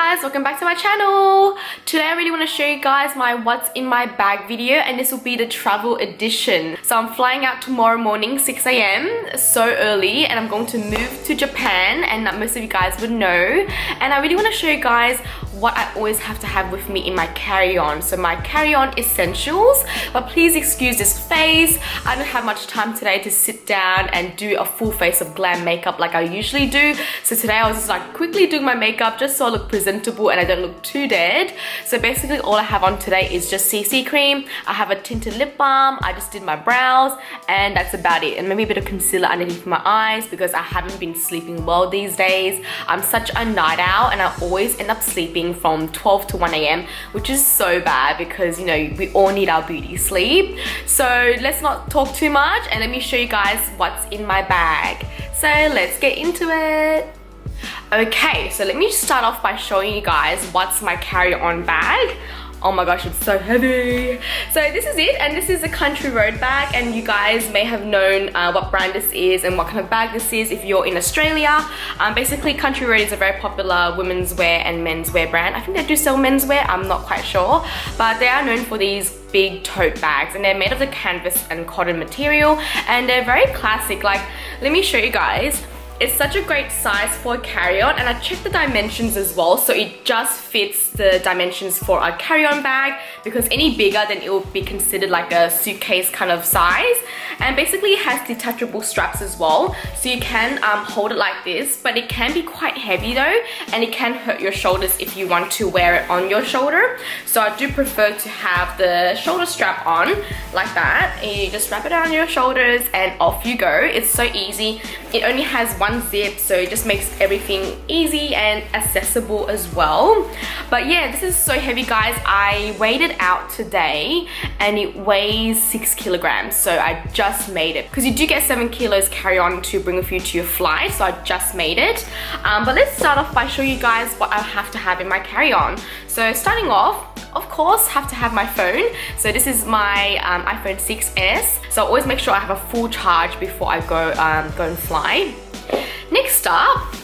guys, welcome back to my channel. Today I really want to show you guys my what's in my bag video, and this will be the travel edition. So I'm flying out tomorrow morning 6 AM, so early, and I'm going to move to Japan, and most of you guys would know. And I really want to show you guys what I always have to have with me in my carry-on. So my carry-on essentials, but please excuse this face. I don't have much time today to sit down and do a full face of glam makeup like I usually do. So today I was just like quickly doing my makeup just so I look presentable and I don't look too dead. So basically all I have on today is just CC cream. I have a tinted lip balm. I just did my brows and that's about it. And maybe a bit of concealer underneath my eyes because I haven't been sleeping well these days. I'm such a night owl and I always end up sleeping from 12 to 1 AM, which is so bad because, you know, we all need our beauty sleep. So let's not talk too much and let me show you guys what's in my bag. So let's get into it. Okay, so let me start off by showing you guys what's my carry-on bag. Oh my gosh, it's so heavy. So this is it, and this is a Country Road bag, and you guys may have known what brand this is and what kind of bag this is if you're in Australia. Basically, Country Road is a very popular women's wear and men's wear brand. I think they do sell menswear, I'm not quite sure, but they are known for these big tote bags, and they're made of the canvas and cotton material, and they're very classic. Like, let me show you guys. It's such a great size for a carry-on, and I checked the dimensions as well, so it just fits the dimensions for a carry-on bag, because any bigger then it will be considered like a suitcase kind of size. And basically it has detachable straps as well, so you can hold it like this, but it can be quite heavy though, and it can hurt your shoulders if you want to wear it on your shoulder. So I do prefer to have the shoulder strap on like that, and you just wrap it around your shoulders and off you go. It's so easy. It only has one zip, so it just makes everything easy and accessible as well. But yeah, this is so heavy, guys. I weighed it out today and it weighs 6 kilograms, so I just made it because you do get 7 kilos carry-on to bring with you to your flight, so I just made it. But let's start off by showing you guys what I have to have in my carry-on. So starting off, of course, have to have my phone. So this is my iPhone 6s, so I always make sure I have a full charge before I go and fly. Next up,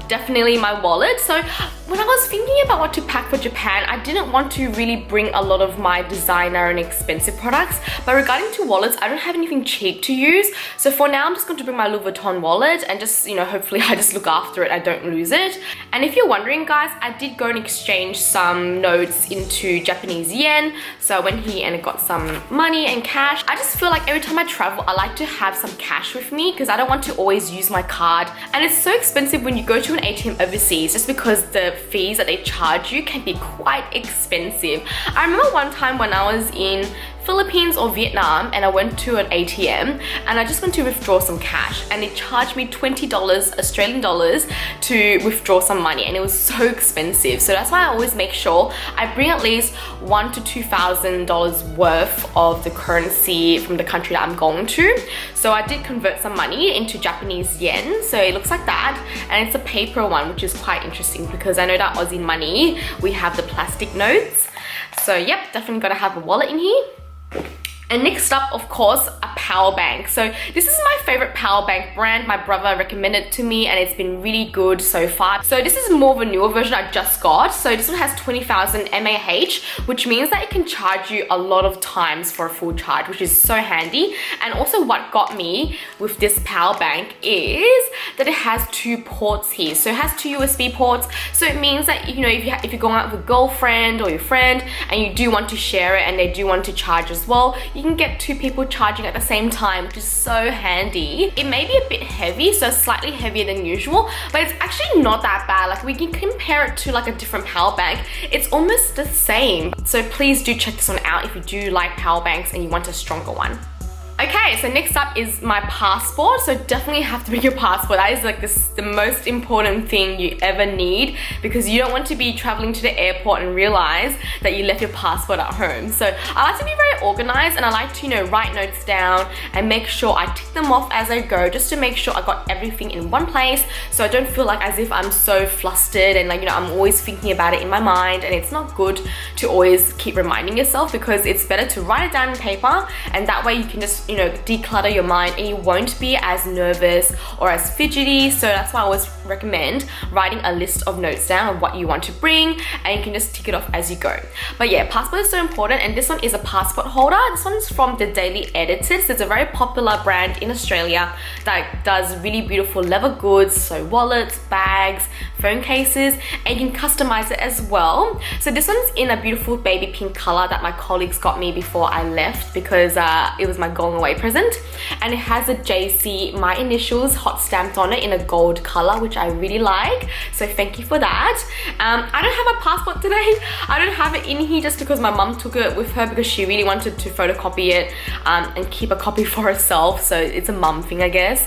definitely my wallet. So when I was thinking about what to pack for Japan, I didn't want to really bring a lot of my designer and expensive products, but regarding to wallets, I don't have anything cheap to use. So for now, I'm just going to bring my Louis Vuitton wallet and just, you know, hopefully I just look after it, I don't lose it. And if you're wondering, guys, I did go and exchange some notes into Japanese yen. So I went here and I got some money and cash. I just feel like every time I travel, I like to have some cash with me because I don't want to always use my card. And it's so expensive when you go to an ATM overseas just because the fees that they charge you can be quite expensive. I remember one time when I was in Philippines or Vietnam and I went to an ATM and I just went to withdraw some cash, and it charged me $20 Australian dollars to withdraw some money, and it was so expensive. So that's why I always make sure I bring at least $1,000 to $2,000 worth of the currency from the country that I'm going to. So I did convert some money into Japanese yen, so it looks like that, and it's a paper one, which is quite interesting because I know that Aussie money, we have the plastic notes. So yep, definitely gotta have a wallet in here. And next up, of course, a power bank. So this is my favorite power bank brand. My brother recommended it to me and it's been really good so far. So this is more of a newer version I just got. So this one has 20,000 mAh, which means that it can charge you a lot of times for a full charge, which is so handy. And also what got me with this power bank is that it has 2 ports here. So it has 2 USB ports. So it means that, you know, if you're going out with a girlfriend or your friend and you do want to share it and they do want to charge as well, you can get 2 people charging at the same time, which is so handy. It may be a bit heavy, so slightly heavier than usual, but it's actually not that bad. Like, we can compare it to like a different power bank. It's almost the same. So please do check this one out if you do like power banks and you want a stronger one. Okay, so next up is my passport. So definitely have to bring your passport. That is like the most important thing you ever need, because you don't want to be traveling to the airport and realize that you left your passport at home. So I like to be very organized, and I like to, you know, write notes down and make sure I tick them off as I go, just to make sure I got everything in one place, so I don't feel like as if I'm so flustered and, like, you know, I'm always thinking about it in my mind. And it's not good to always keep reminding yourself, because it's better to write it down on paper, and that way you can just you know, declutter your mind and you won't be as nervous or as fidgety. So that's why I always recommend writing a list of notes down of what you want to bring, and you can just tick it off as you go. But yeah, passport is so important, and this one is a passport holder. This one's from the Daily Edited. So it's a very popular brand in Australia that does really beautiful leather goods, so wallets, bags, phone cases, and you can customize it as well. So this one's in a beautiful baby pink color that my colleagues got me before I left because it was my going away present, and it has a JC, my initials, hot stamped on it in a gold color, which I really like, so thank you for that. I don't have a passport today. I don't have it in here just because my mum took it with her because she really wanted to photocopy it and keep a copy for herself, so it's a mum thing, I guess.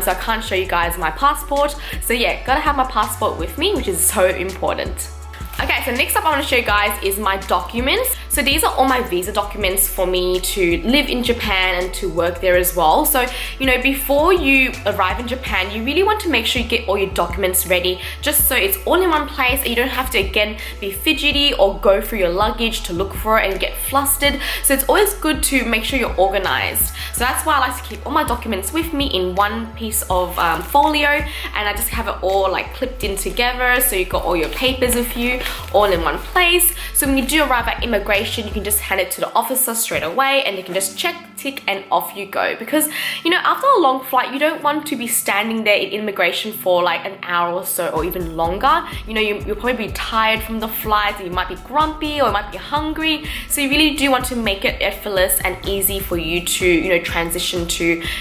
So I can't show you guys my passport, so yeah, gotta have my passport with me, which is so important. Okay, so next up I want to show you guys is my documents. So these are all my visa documents for me to live in Japan and to work there as well. So, you know, before you arrive in Japan, you really want to make sure you get all your documents ready, just so it's all in one place and you don't have to, again, be fidgety or go through your luggage to look for it and get flustered. So it's always good to make sure you're organized. So that's why I like to keep all my documents with me in one piece of folio, and I just have it all like clipped in together, so you've got all your papers with you all in one place. So when you do arrive at immigration, you can just hand it to the officer straight away and you can just check, tick, and off you go. Because, you know, after a long flight, you don't want to be standing there in immigration for like an hour or so or even longer. You know, you'll probably be tired from the flight, you might be grumpy or you might be hungry. So you really do want to make it effortless and easy for you to, you know, transition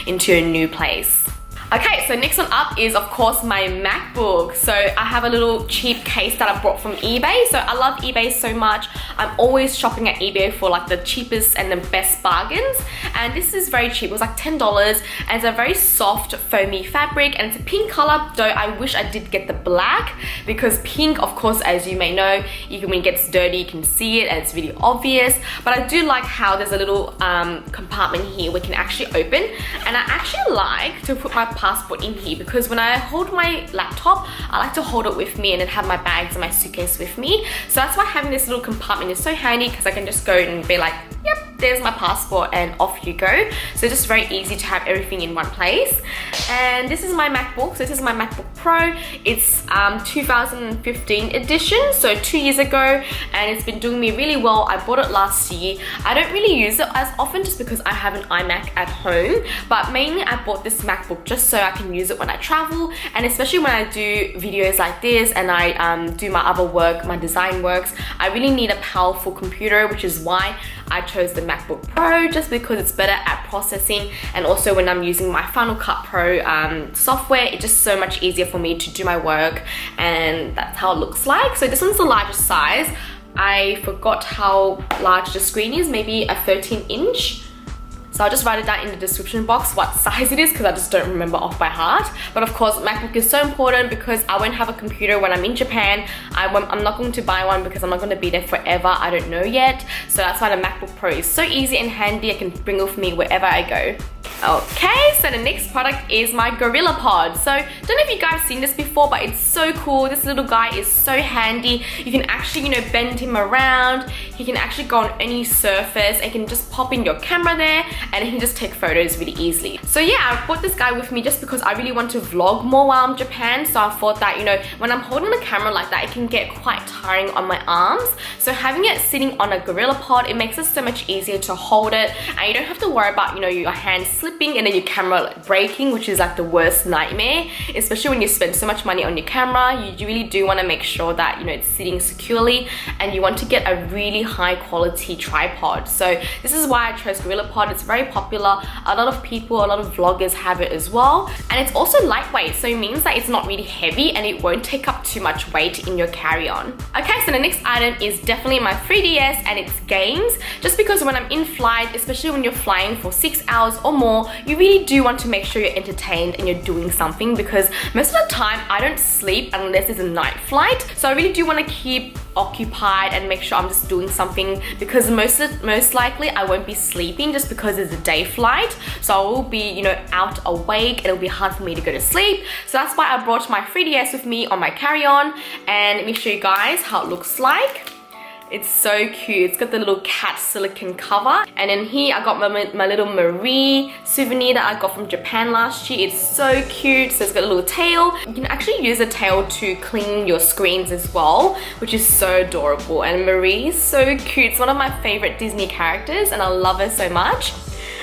into a new place. Okay, so next one up is of course my MacBook. So I have a little cheap case that I bought from eBay. So I love eBay so much. I'm always shopping at eBay for like the cheapest and the best bargains. And this is very cheap. It was like $10, and it's a very soft foamy fabric, and it's a pink color, though I wish I did get the black, because pink, of course, as you may know, when it gets dirty you can see it and it's really obvious. But I do like how there's a little compartment here we can actually open, and I actually like to put my passport in here because when I hold my laptop, I like to hold it with me and then have my bags and my suitcase with me. So that's why having this little compartment is so handy, because I can just go and be like, yep, there's my passport, and off you go. So just very easy to have everything in one place. And this is my MacBook. So this is my MacBook Pro. It's 2015 edition, so 2 years ago, and it's been doing me really well. I bought it last year. I don't really use it as often just because I have an iMac at home, but mainly I bought this MacBook just so I can use it when I travel, and especially when I do videos like this and I do my other work, my design works. I really need a powerful computer, which is why I chose the MacBook Pro, just because it's better at processing, and also when I'm using my Final Cut Pro software, it's just so much easier for me to do my work, and that's how it looks like. So this one's the largest size. I forgot how large the screen is, maybe a 13-inch. So I'll just write it down in the description box what size it is, because I just don't remember off by heart. But of course, MacBook is so important because I won't have a computer when I'm in Japan. I'm not going to buy one because I'm not going to be there forever. I don't know yet. So that's why the MacBook Pro is so easy and handy. I can bring it with me wherever I go. Okay, so the next product is my Gorilla Pod. So don't know if you guys have seen this before, but it's so cool. This little guy is so handy. You can actually, you know, bend him around. He can actually go on any surface, and you can just pop in your camera there, and he can just take photos really easily. So yeah, I brought this guy with me just because I really want to vlog more while I'm in Japan. So I thought that, you know, when I'm holding the camera like that, it can get quite tiring on my arms. So having it sitting on a Gorilla Pod, it makes it so much easier to hold it, and you don't have to worry about, you know, your hands slipping and then your camera like breaking, which is like the worst nightmare, especially when you spend so much money on your camera. You really do want to make sure that, you know, it's sitting securely, and you want to get a really high quality tripod. So this is why I chose Gorilla Pod. It's very popular. A lot of people, a lot of vloggers have it as well, and it's also lightweight, so it means that it's not really heavy and it won't take up too much weight in your carry-on. Okay, so the next item is definitely my 3DS and its games, just because when I'm in flight, especially when you're flying for 6 hours or more, you really do want to make sure you're entertained and you're doing something, because most of the time I don't sleep unless it's a night flight. So I really do want to keep occupied and make sure I'm just doing something, because most likely I won't be sleeping just because it's a day flight. So I will be, you know, out awake, and it'll be hard for me to go to sleep. So that's why I brought my 3DS with me on my carry-on, and let me show you guys how it looks like. It's so cute. It's got the little cat silicone cover. And then here I got my little Marie souvenir that I got from Japan last year. It's so cute. So it's got a little tail. You can actually use a tail to clean your screens as well, which is so adorable. And Marie is so cute. It's one of my favorite Disney characters and I love her so much.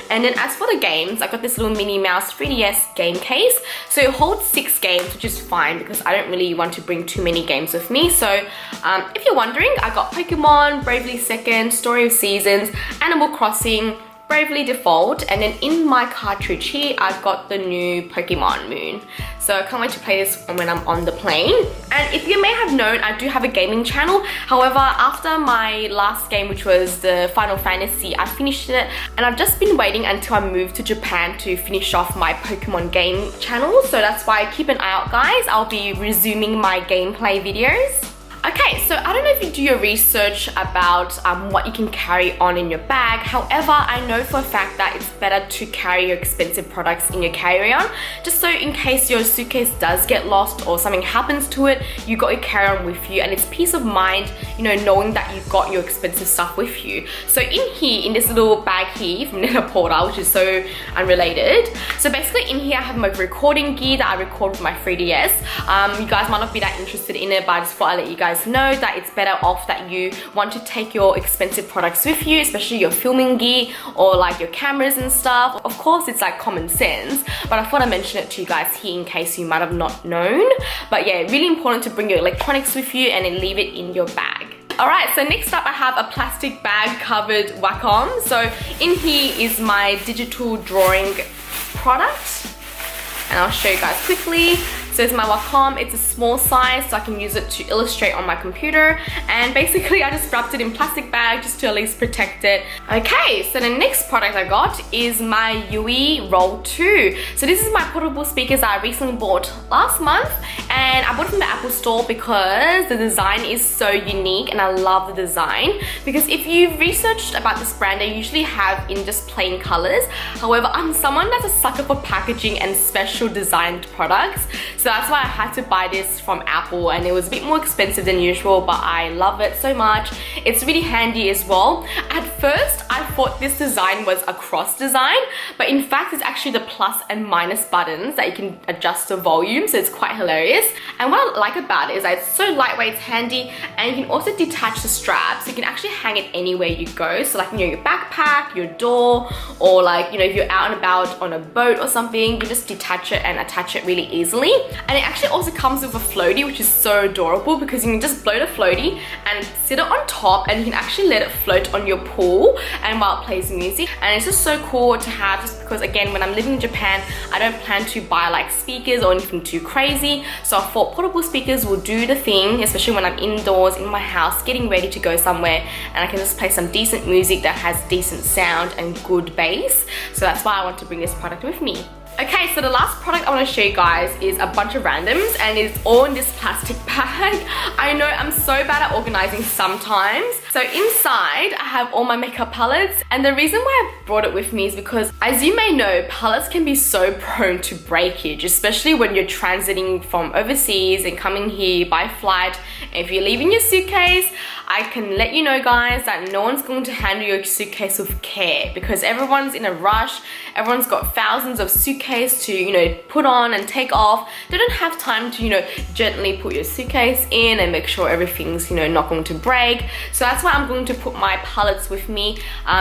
And then as for the games, I got this little Minnie Mouse 3DS game case. So it holds 6 games, which is fine because I don't really want to bring too many games with me. So if you're wondering, I got Pokemon, Bravely Second, Story of Seasons, Animal Crossing, Bravely Default, and then in my cartridge here, I've got the new Pokemon Moon. So I can't wait to play this when I'm on the plane. And if you may have known, I do have a gaming channel. However, after my last game, which was the Final Fantasy, I finished it and I've just been waiting until I moved to Japan to finish off my Pokemon game channel. So that's why keep an eye out, guys. I'll be resuming my gameplay videos. Okay, so I don't know if you do your research about what you can carry on in your bag. However, I know for a fact that it's better to carry your expensive products in your carry-on, just so in case your suitcase does get lost or something happens to it, you got your carry-on with you, and it's peace of mind, you know, knowing that you've got your expensive stuff with you. So in here, in this little bag here from Net-a-Porter, which is so unrelated. So basically in here, I have my recording gear that I record with my 3DS. You guys might not be that interested in it, but I just thought I'd let you guys know that it's better off that you want to take your expensive products with you, especially your filming gear or like your cameras and stuff. Of course, it's like common sense, but I thought I'd mention it to you guys here in case you might have not known. But yeah, really important to bring your electronics with you and then leave it in your bag. Alright, so next up I have a plastic bag covered Wacom. So in here is my digital drawing product, and I'll show you guys quickly. So it's my Wacom, it's a small size so I can use it to illustrate on my computer, and basically I just wrapped it in plastic bag just to at least protect it. Okay, so the next product I got is my UE Roll 2. So this is my portable speakers that I recently bought last month, and I bought it from the Apple store because the design is so unique and I love the design. Because if you've researched about this brand, they usually have in just plain colors. However, I'm someone that's a sucker for packaging and special designed products. So that's why I had to buy this from Apple, and it was a bit more expensive than usual, but I love it so much. It's really handy as well. At first, I thought this design was a cross design, but in fact, it's actually the plus and minus buttons that you can adjust the volume, so it's quite hilarious. And what I like about it is that it's so lightweight, it's handy, and you can also detach the strap, so you can actually hang it anywhere you go. So like, you know, your backpack, your door, or like, you know, if you're out and about on a boat or something, you just detach it and attach it really easily. And it actually also comes with a floaty, which is so adorable because you can just blow the floaty and sit it on top, and you can actually let it float on your pool and while it plays music. And it's just so cool to have, just because again, when I'm living in Japan, I don't plan to buy like speakers or anything too crazy. So I thought portable speakers will do the thing, especially when I'm indoors in my house getting ready to go somewhere, and I can just play some decent music that has decent sound and good bass. So that's why I want to bring this product with me. Okay, so the last product I want to show you guys is a bunch of randoms, and it's all in this plastic bag. I know I'm so bad at organizing sometimes. So inside I have all my makeup palettes, and the reason why I brought it with me is because, as you may know, palettes can be so prone to breakage, especially when you're transiting from overseas and coming here by flight. If you're leaving your suitcase, I can let you know, guys, that no one's going to handle your suitcase with care because everyone's in a rush. Everyone's got thousands of suitcases to, you know, put on and take off. They don't have time to, you know, gently put your suitcase in and make sure everything's, you know, not going to break. So that's why I'm going to put my palettes with me,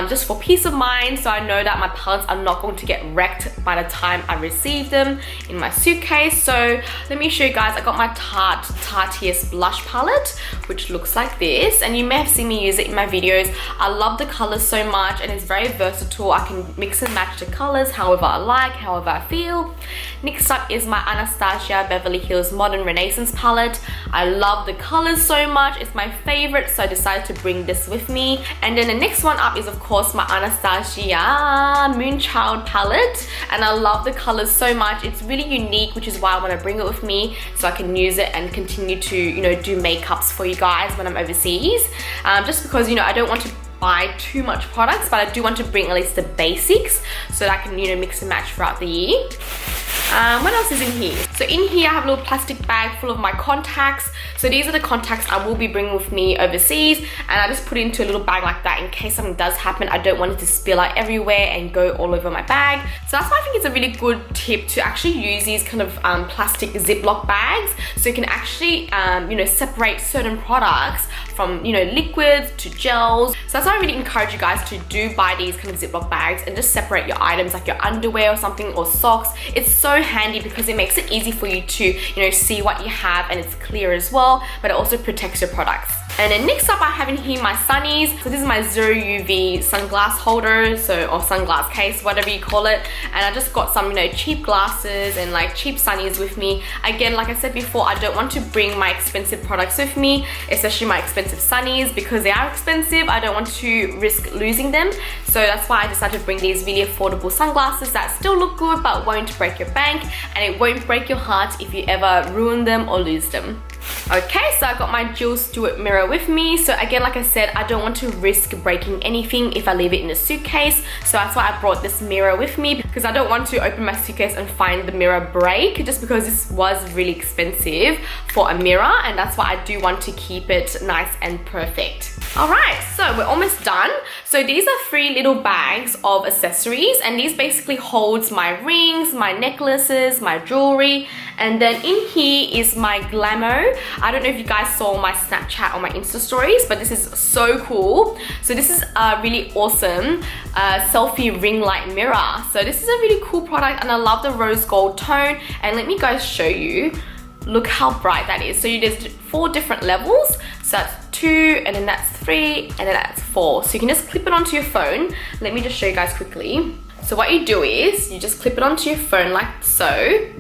just for peace of mind, so I know that my palettes are not going to get wrecked by the time I receive them in my suitcase. So let me show you guys. I got my Tarte Tartiest Blush palette, which looks like this, and you may have seen me use it in my videos. I love the colors so much, and it's very versatile. I can mix and match the colors however I like, however I feel. Next up is my Anastasia Beverly Hills Modern Renaissance palette. I love the colors so much. It's my favorite, so I decided to bring this with me. And then the next one up is, of course, my Anastasia Moonchild palette, and I love the colors so much. It's really unique, which is why I want to bring it with me so I can use it and continue to, you know, do makeups for you guys when I'm overseas. Just because, you know, I don't want to buy too much products, but I do want to bring at least the basics so that I can, you know, mix and match throughout the year. What else is in here? So in here I have a little plastic bag full of my contacts. So these are the contacts I will be bringing with me overseas, and I just put it into a little bag like that in case something does happen. I don't want it to spill out everywhere and go all over my bag. So that's why I think it's a really good tip to actually use these kind of plastic Ziploc bags, so you can actually you know, separate certain products from, you know, liquids to gels. So that's why I really encourage you guys to do buy these kind of Ziploc bags and just separate your items like your underwear or something, or socks. It's so handy because it makes it easy for you to, you know, see what you have, and it's clear as well, but it also protects your products. And then next up I have in here my sunnies. So this is my zero UV sunglass holder, so, or sunglass case, whatever you call it. And I just got some, you know, cheap glasses and like cheap sunnies with me. Again, like I said before, I don't want to bring my expensive products with me, especially my expensive sunnies, because they are expensive. I don't want to risk losing them. So that's why I decided to bring these really affordable sunglasses that still look good but won't break your bank, and it won't break your heart if you ever ruin them or lose them. Okay, so I got my Jill Stewart mirror with me. So again, like I said, I don't want to risk breaking anything if I leave it in a suitcase. So that's why I brought this mirror with me, because I don't want to open my suitcase and find the mirror break, just because this was really expensive for a mirror, and that's why I do want to keep it nice and perfect. Alright, so we're almost done. So these are 3 little bags of accessories, and these basically holds my rings, my necklaces, my jewelry, and then in here is my Glamour. I don't know if you guys saw my Snapchat or my Insta stories, but this is so cool. So this is a really awesome selfie ring light mirror. So this is a really cool product, and I love the rose gold tone. And let me guys show you. Look how bright that is. So there's 4 different levels. So that's 2, and then that's 3, and then that's 4. So you can just clip it onto your phone. Let me just show you guys quickly. So what you do is you just clip it onto your phone like so,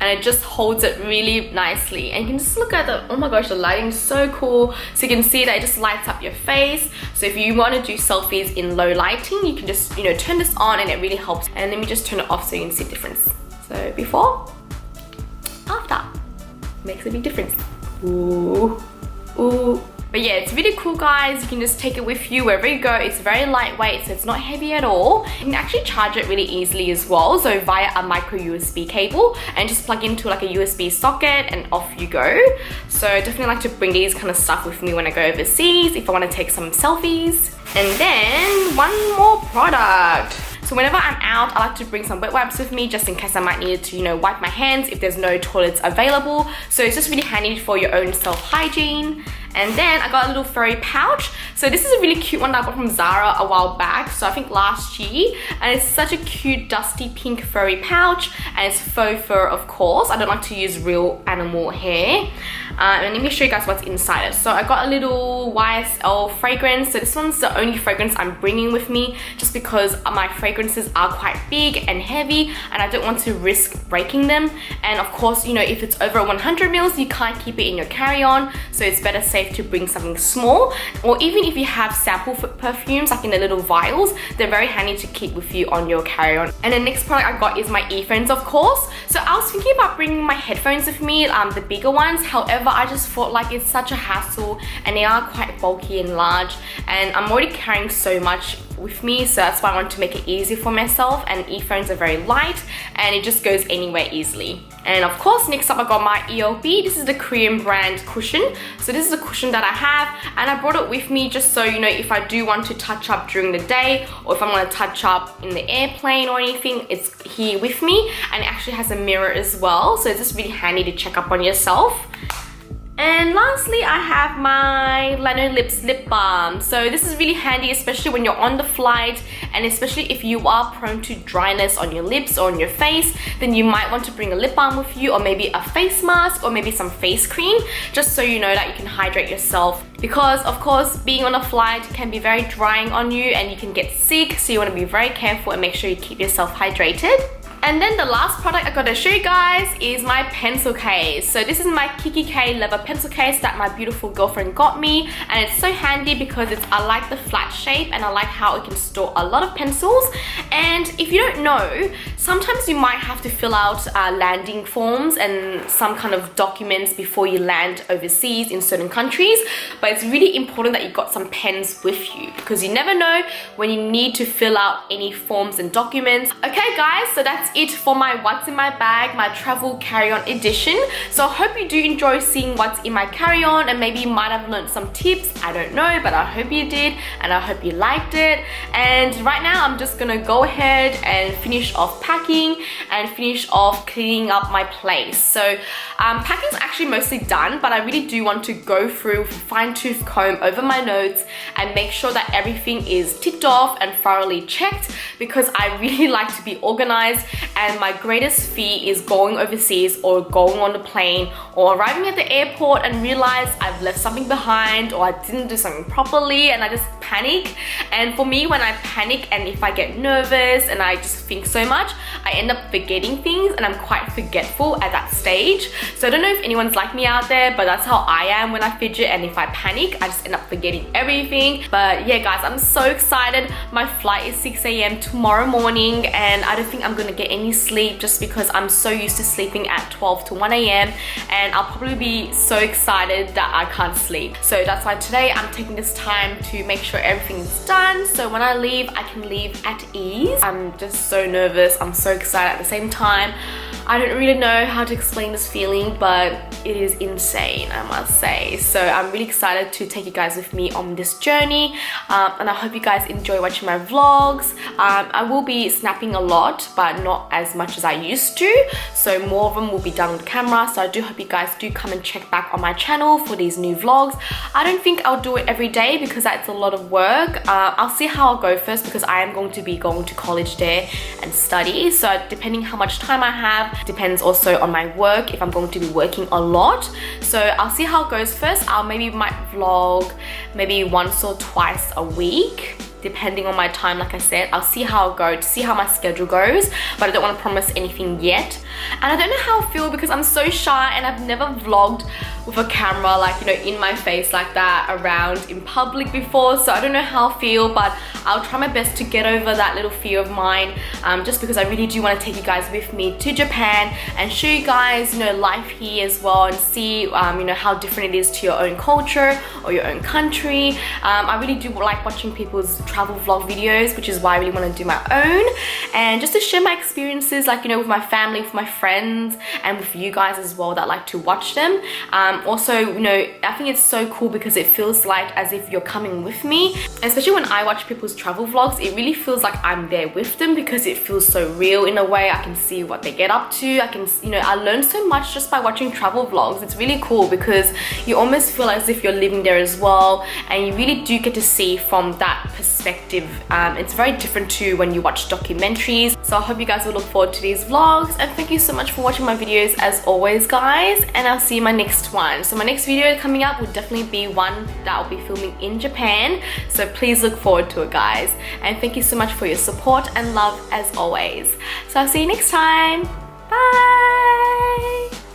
and it just holds it really nicely. And you can just look at the, oh my gosh, the lighting is so cool. So you can see that it just lights up your face. So if you want to do selfies in low lighting, you can just, you know, turn this on, and it really helps. And let me just turn it off so you can see the difference. So before, after, makes a big difference. Ooh, ooh. But yeah, it's really cool, guys. You can just take it with you wherever you go. It's very lightweight, so it's not heavy at all. You can actually charge it really easily as well, so via a micro USB cable, and just plug into like a USB socket and off you go. So definitely like to bring these kind of stuff with me when I go overseas, if I want to take some selfies. And then one more product. So whenever I'm out, I like to bring some wet wipes with me, just in case I might need to, you know, wipe my hands if there's no toilets available. So it's just really handy for your own self-hygiene. And then I got a little furry pouch. So this is a really cute one that I got from Zara a while back, so I think last year. And it's such a cute dusty pink furry pouch, and it's faux fur, of course. I don't like to use real animal hair. And let me show you guys what's inside it. So I got a little YSL fragrance. So this one's the only fragrance I'm bringing with me, just because my fragrances are quite big and heavy, and I don't want to risk breaking them. And of course, you know, if it's over 100 mils, you can't keep it in your carry-on, so it's better safe to bring something small. Or even if you have sample perfumes, like in the little vials, they're very handy to keep with you on your carry-on. And the next product I got is my earphones, of course. So I was thinking about bringing my headphones with me, the bigger ones. However, I just thought like it's such a hassle, and they are quite bulky and large, and I'm already carrying so much with me, so that's why I want to make it easy for myself. And earphones are very light, and it just goes anywhere easily. And of course, next up I got my EOPE. This is the Korean brand cushion. So this is a cushion that I have, and I brought it with me just so, you know, if I do want to touch up during the day, or if I want to touch up in the airplane or anything, it's here with me. And it actually has a mirror as well, so it's just really handy to check up on yourself. And lastly, I have my Lano Lips lip balm. So this is really handy, especially when you're on the flight, and especially if you are prone to dryness on your lips or on your face, then you might want to bring a lip balm with you, or maybe a face mask, or maybe some face cream, just so you know that you can hydrate yourself. Because of course, being on a flight can be very drying on you, and you can get sick, so you want to be very careful and make sure you keep yourself hydrated. And then the last product I gotta show you guys is my pencil case. So this is my Kikki leather pencil case that my beautiful girlfriend got me, and it's so handy because I like the flat shape, and I like how it can store a lot of pencils. And if you don't know, sometimes you might have to fill out landing forms and some kind of documents before you land overseas in certain countries, but it's really important that you got some pens with you, because you never know when you need to fill out any forms and documents. Okay guys, so that's it for my what's in my bag, my travel carry-on edition. So I hope you do enjoy seeing what's in my carry-on, and maybe you might have learned some tips. I don't know, but I hope you did, and I hope you liked it. And right now I'm just gonna go ahead and finish off packing and finish off cleaning up my place. So packing's actually mostly done, but I really do want to go through with a fine-tooth comb over my notes and make sure that everything is ticked off and thoroughly checked, because I really like to be organized, and my greatest fear is going overseas or going on the plane or arriving at the airport and realize I've left something behind or I didn't do something properly, and I just panic. And for me, when I panic and if I get nervous and I just think so much, I end up forgetting things, and I'm quite forgetful at that stage. So I don't know if anyone's like me out there, but that's how I am when I fidget, and if I panic, I just end up forgetting everything. But yeah guys, I'm so excited. My flight is 6 AM tomorrow morning, and I don't think I'm gonna get any sleep just because I'm so used to sleeping at 12 to 1 AM, and I'll probably be so excited that I can't sleep. So that's why today I'm taking this time to make sure everything's done, so when I leave, I can leave at ease. I'm just so nervous, I'm so excited at the same time. I don't really know how to explain this feeling, but it is insane, I must say. So I'm really excited to take you guys with me on this journey, and I hope you guys enjoy watching my vlogs. I will be snapping a lot, but not as much as I used to, so more of them will be done with camera. So I do hope you guys do come and check back on my channel for these new vlogs. I don't think I'll do it every day because that's a lot of work. I'll see how I'll go first, because I am going to be going to college there and study, so depending how much time I have depends also on my work, if I'm going to be working a lot. So I'll see how it goes first. I'll might vlog maybe once or twice a week, depending on my time. Like I said, I'll see how it goes, to see how my schedule goes, but I don't want to promise anything yet. And I don't know how I feel because I'm so shy, and I've never vlogged with a camera, like, you know, in my face like that around in public before. So I don't know how I feel, but I'll try my best to get over that little fear of mine, just because I really do want to take you guys with me to Japan and show you guys, you know, life here as well, and see, you know, how different it is to your own culture or your own country. I really do like watching people's travel vlog videos, which is why I really want to do my own, and just to share my experiences, like, you know, with my family, with my friends, and with you guys as well that like to watch them. Also, you know, I think it's so cool because it feels like as if you're coming with me, especially when I watch people's travel vlogs. It really feels like I'm there with them because it feels so real in a way. I can see what they get up to. I can, you know, I learn so much just by watching travel vlogs. It's really cool because you almost feel as if you're living there as well, and you really do get to see from that perspective. It's very different to when you watch documentaries. So I hope you guys will look forward to these vlogs, and thank you so much for watching my videos as always guys, and I'll see you in my next one. So my next video coming up will definitely be one that I'll be filming in Japan, so please look forward to it guys, and thank you so much for your support and love as always. So I'll see you next time. Bye.